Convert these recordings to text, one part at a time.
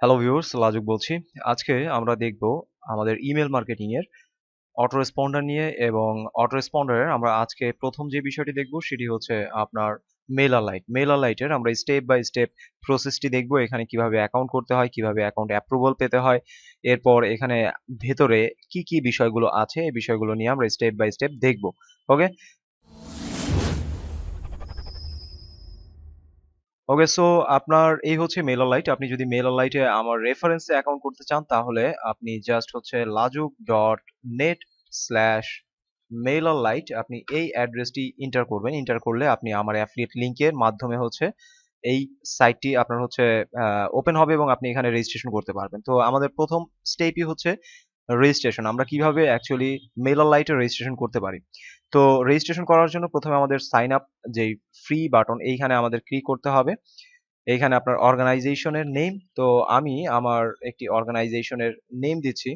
Hello viewers, লাজুক বলছি। আজকে আমরা দেখব আমাদের ইমেল মার্কেটিং এর অটোরেসপন্ডার নিয়ে, এবং অটোরেসপন্ডারের আমরা আজকে প্রথম যে বিষয়টি দেখব সেটি হচ্ছে আপনার মেইলার লাইট। মেইলার লাইটের আমরা স্টেপ বাই স্টেপ প্রসেসটি দেখব, এখানে কিভাবে অ্যাকাউন্ট করতে হয়, কিভাবে অ্যাকাউন্ট অ্যাপ্রুভাল পেতে হয়। এরপর এখানে ভেতরে কি কি বিষয়গুলো আছে, এই বিষয়গুলো নিয়ে আমরা স্টেপ বাই স্টেপ দেখব। ওকে, ওকে, সো আপনার এই হচ্ছে মেইলার লাইট। আপনি যদি মেইলার লাইটে আমার রেফারেন্সে অ্যাকাউন্ট করতে চান তাহলে আপনি জাস্ট হচ্ছে lajuk.net/mailerlite আপনি এই অ্যাড্রেসটি এন্টার করবেন। এন্টার করলে আপনি আমার অ্যাফিলিয়েট লিংকের মাধ্যমে হচ্ছে এই সাইটটি আপনার হচ্ছে ওপেন হবে এবং আপনি এখানে রেজিস্ট্রেশন করতে পারবেন। তো আমাদের প্রথম স্টেপই হচ্ছে রেজিস্ট্রেশন। আমরা কিভাবে অ্যাকচুয়ালি মেইলার লাইটে রেজিস্ট্রেশন করতে পারি। তো রেজিস্ট্রেশন করার জন্য প্রথমে আমাদের সাইন আপ যেই ফ্রি বাটন, এইখানে আমাদের ক্লিক করতে হবে। এইখানে আপনার অর্গানাইজেশনের নেম, তো আমি আমার একটি অর্গানাইজেশনের নেম দিচ্ছি।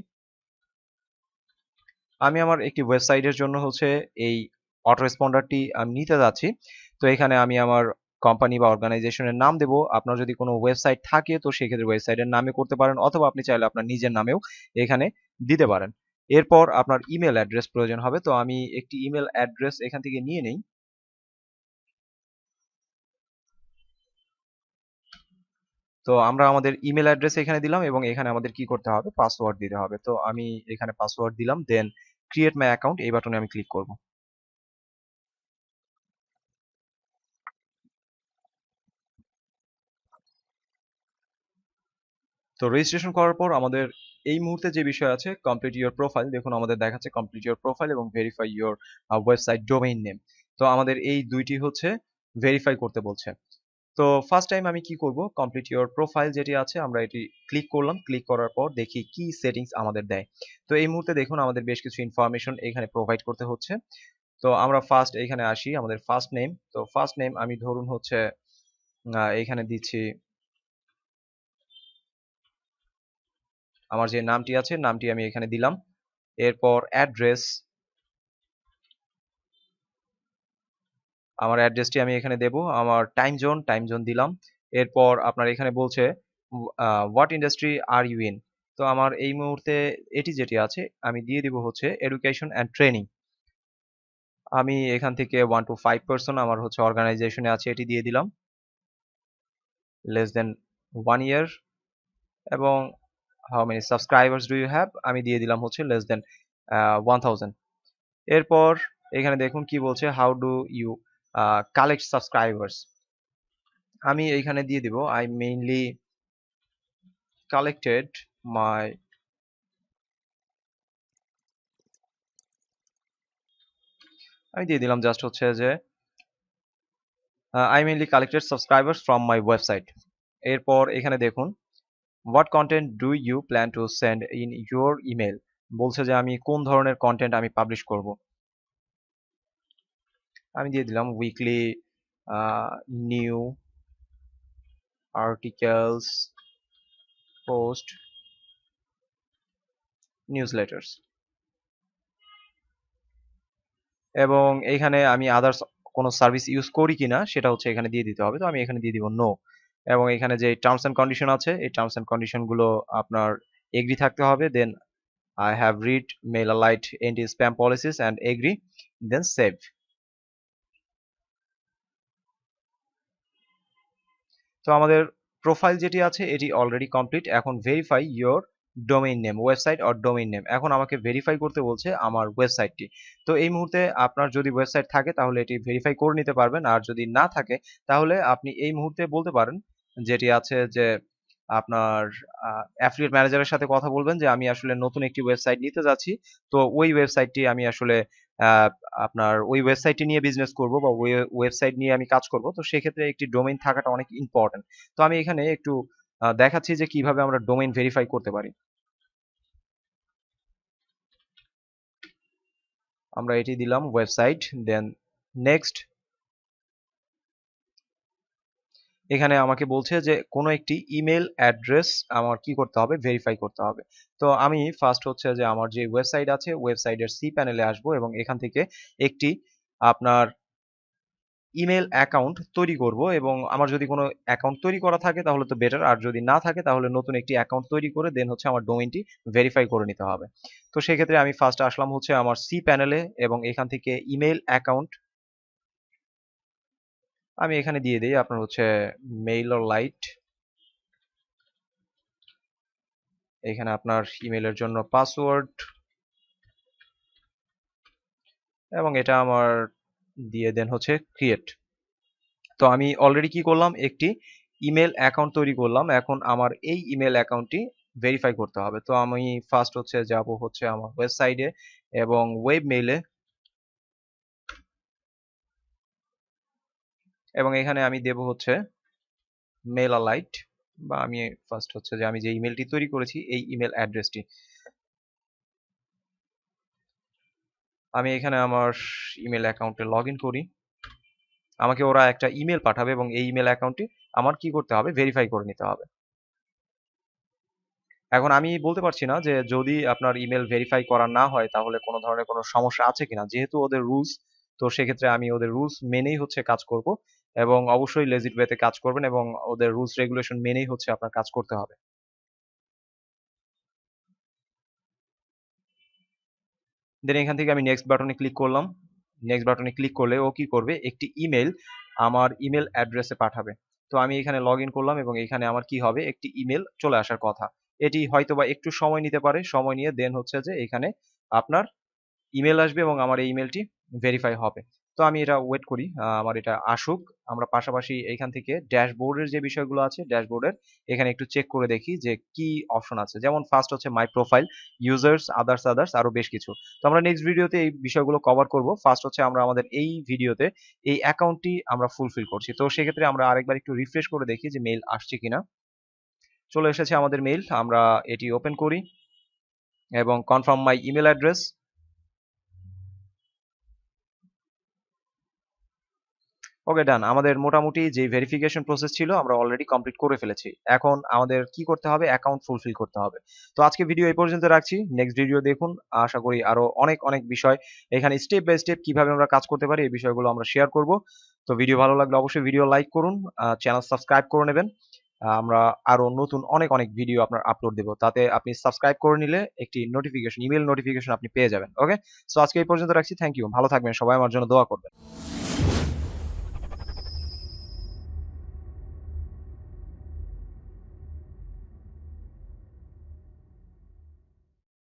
আমি আমার একটি ওয়েবসাইটের জন্য হচ্ছে এই অটোরেসপন্ডারটি আমি নিতে যাচ্ছি। তো এখানে আমি আমার কোম্পানি বা অর্গানাইজেশনের নাম দেব। আপনার যদি কোনো ওয়েবসাইট থাকে তো সেক্ষেত্রে ওয়েবসাইটের নামে করতে পারেন, অথবা আপনি চাইলে আপনার নিজের নামেও এখানে দিতে পারেন। এরপর আপনার ইমেল অ্যাড্রেস প্রয়োজন হবে। তো আমি একটি ইমেল অ্যাড্রেস এখান থেকে নিয়ে নেই। তো আমরা আমাদের ইমেল অ্যাড্রেস এখানে দিলাম এবং এখানে আমাদের কি করতে হবে, পাসওয়ার্ড দিতে হবে। তো আমি এখানে পাসওয়ার্ড দিলাম, দেন ক্রিয়েট মাই অ্যাকাউন্ট এই বাটনে আমি ক্লিক করব। তো রেজিস্ট্রেশন করার পর আমাদের এই মুহূর্তে যে বিষয় আছে, কমপ্লিট ইওর প্রোফাইল, দেখুন আমাদের দেখাচ্ছে কমপ্লিট ইওর প্রোফাইল এবং verify your website domain name. তো আমাদের এই দুইটি হচ্ছে ভেরিফাই করতে বলছে। তো ফার্স্ট টাইম আমি কি করব, কমপ্লিট ইওর প্রোফাইল যেটি আছে আমরা এটি ক্লিক করলাম। ক্লিক করার পর দেখি কি সেটিংস আমাদের দেয়। তো এই মুহূর্তে দেখুন আমাদের বেশ কিছু ইনফরমেশন এখানে প্রোভাইড করতে হচ্ছে। তো আমরা ফার্স্ট এখানে আসি, আমাদের ফার্স্ট নেম। তো ফার্স্ট নেম আমি ধরুন হচ্ছে এখানে দিচ্ছি আমার যে নামটি আছে, নামটি আমি এখানে দিলাম। এরপর অ্যাড্রেস, আমার অ্যাড্রেসটি আমি এখানে দেব। আমার টাইম জোন দিলাম। এরপর আপনার এখানে বলছে what industry are you in. তো আমার এই মুহূর্তে এটি যেটি আছে আমি দিয়ে দিব হচ্ছে এডুকেশন অ্যান্ড ট্রেনিং। আমি এখান থেকে 1 to 5 পার্সন আমার হচ্ছে অর্গানাইজেশনে আছে এটি দিয়ে দিলাম। Less than 1 year. এবং how many subscribers do you have আমি দিয়ে দিলাম হচ্ছে লেস দেন 1000। এরপর এখানে দেখুন কি বলছে, how do you collect subscribers. আমি এইখানে দিয়ে দিব আই মেইনলি কালেক্টেড মাই, আমি দিয়ে দিলাম জাস্ট হচ্ছে যে I mainly collected subscribers from my website. এরপর এখানে দেখুন what content do you plan to send in your email, বলছে যে আমি কোন ধরনের কন্টেন্ট আমি পাবলিশ করব। আমি দিয়ে দিলাম weekly new articles, post, news letters. এবং এইখানে আমি আদার্স কোনো সার্ভিস ইউজ করি কিনা সেটা হচ্ছে এখানে দিয়ে দিতে হবে। তো আমি এখানে দিয়ে দিব নো। এবং এখানে যে টার্মস এন্ড কন্ডিশন আছে এই টার্মস এন্ড কন্ডিশন গুলো আপনার এগ্রি থাকতে হবে। Then I have read MailerLite anti spam policies and agree, then save। তো আমাদের প্রোফাইল যেটি আছে এটি অলরেডি কমপ্লিট। এখন verify your domain name, website or domain name. এখন আমাকে ভেরিফাই করতে বলছে আমার ওয়েবসাইটটি। তো এই মুহূর্তে আপনার যদি ওয়েবসাইট থাকে তাহলে এটি ভেরিফাই করে নিতে পারবেন, আর যদি না থাকে তাহলে আপনি এই মুহূর্তে বলতে পারেন যেটি আছে যে আপনার অ্যাফিলিয়েট ম্যানেজারের সাথে কথা বলবেন যে আমি আসলে নতুন একটি ওয়েবসাইট নিতে যাচ্ছি। তো ওই ওয়েবসাইটটি আমি আসলে আহ, আপনার ওই ওয়েবসাইটটি নিয়ে বিজনেস করব বা ওই ওয়েবসাইট নিয়ে আমি কাজ করব। তো সেক্ষেত্রে একটি ডোমেইন থাকাটা অনেক ইম্পর্টেন্ট। তো আমি এখানে একটু দেখাচ্ছি যে কিভাবে আমরা ডোমেইন ভেরিফাই করতে পারি। আমরা এটি দিলাম ওয়েবসাইট, দেন নেক্সট। এখানে আমাকে বলছে যে কোনো একটি ইমেল অ্যাড্রেস আমার কি করতে হবে, ভেরিফাই করতে হবে। তো আমি ফার্স্ট হচ্ছে যে আমার যে ওয়েবসাইট আছে ওয়েবসাইটের সি প্যানেলে আসবো এবং এখান থেকে একটি আপনার ইমেল অ্যাকাউন্ট তৈরি করব, এবং আমার যদি কোনো অ্যাকাউন্ট তৈরি করা থাকে তাহলে তো বেটার, আর যদি না থাকে তাহলে নতুন একটি অ্যাকাউন্ট তৈরি করে দেন হচ্ছে আমার ডোমেইনটি ভেরিফাই করে নিতে হবে। তো সেক্ষেত্রে আমি ফার্স্ট আসলাম হচ্ছে আমার সি প্যানেলে, এবং এখান থেকে ইমেল অ্যাকাউন্ট আমি এখানে দিয়ে দিই আপনার হচ্ছে মেইলরলাইট। এখানে আপনার ইমেলের জন্য পাসওয়ার্ড, এবং এটা আমার দিয়ে দেন হচ্ছে ক্রিয়েট। তো আমি অলরেডি কি করলাম, একটি ইমেল অ্যাকাউন্ট তৈরি করলাম। এখন আমার এই ইমেল অ্যাকাউন্টটি ভেরিফাই করতে হবে। তো আমি ফার্স্ট হচ্ছে যাব হচ্ছে আমার ওয়েবসাইটে এবং ওয়েব মেইলে, এবং এখানে আমি দেব হচ্ছে মেইলরলাইট, বা আমি ফার্স্ট হচ্ছে যে আমি যে ইমেলটি তৈরি করেছি এই ইমেল অ্যাড্রেসটি আমি এখানে আমার ইমেল অ্যাকাউন্টে লগ ইন করি। আমাকে ওরা একটা ইমেল পাঠাবে এবং এই ইমেল অ্যাকাউন্টটি আমার কি করতে হবে, ভেরিফাই করে নিতে হবে। এখন আমি বলতে পারছি না যে যদি আপনার ইমেল ভেরিফাই করা না হয় তাহলে কোনো ধরনের কোনো সমস্যা আছে কিনা, যেহেতু ওদের রুলস। তো সেক্ষেত্রে আমি ওদের রুলস মেনেই হচ্ছে কাজ করব, এবং অবশ্যই লেজিট ওয়েতে কাজ করবেন, এবং ওদের রুলস রেগুলেশন মেনেই হচ্ছে আপনার কাজ করতে হবে। দেন এখান থেকে আমি নেক্সট বাটনে ক্লিক করলাম। নেক্সট বাটনে ক্লিক করলে ও কি করবে, একটি ইমেল আমার ইমেল অ্যাড্রেসে পাঠাবে। তো আমি এখানে লগ ইন করলাম, এবং এখানে আমার কি হবে, একটি ইমেল চলে আসার কথা। এটি হয়তোবা একটু সময় নিতে পারে, সময় নিয়ে দেন হচ্ছে যে এখানে আপনার ইমেল আসবে এবং আমার এই ইমেলটি ভেরিফাই হবে। তো আমি এটা ওয়েট করি, আমার এটা আসুক। আমরা পাশাপাশি এখান থেকে ড্যাশবোর্ডের যে বিষয়গুলো আছে, ড্যাশবোর্ডের এখানে একটু চেক করে দেখি যে কি অপশন আছে। যেমন ফার্স্ট হচ্ছে মাই প্রোফাইল, ইউজার্স, আদার্স আরো বেশ কিছু। তো আমরা নেক্সট ভিডিওতে এই বিষয়গুলো কভার করব। ফার্স্ট হচ্ছে আমরা আমাদের এই ভিডিওতে এই অ্যাকাউন্টটি আমরা ফুলফিল করছি। তো সেক্ষেত্রে আমরা আরেকবার একটু রিফ্রেশ করে দেখি যে মেইল আসছে কিনা। চলে এসেছে আমাদের মেইল, আমরা এটি ওপেন করি এবং কনফার্ম মাই ইমেল অ্যাড্রেস। ওকে, ডান। আমাদের মোটামুটি যে ভেরিফিকেশন প্রসেস ছিল আমরা অলরেডি কমপ্লিট করে ফেলেছি। এখন আমাদের কি করতে হবে, অ্যাকাউন্ট ফুলফিল করতে হবে। তো আজকে ভিডিও এই পর্যন্ত রাখছি। নেক্সট ভিডিও দেখুন। আশা করি আরো অনেক অনেক বিষয় এখানে স্টেপ বাই স্টেপ কিভাবে আমরা কাজ করতে পারি এই বিষয়গুলো আমরা শেয়ার করব। তো ভিডিও ভালো লাগলে অবশ্যই ভিডিও লাইক করুন, চ্যানেল সাবস্ক্রাইব করে নেবেন। আমরা আরো নতুন অনেক অনেক ভিডিও আপনার আপলোড দেব। তাতে আপনি সাবস্ক্রাইব করে নিলে একটি নোটিফিকেশন, ইমেল নোটিফিকেশন আপনি পেয়ে যাবেন। ওকে, সো আজকে এই পর্যন্ত রাখছি। Thank you. ভালো থাকবেন সবাই, আমার জন্য দোয়া করবেন।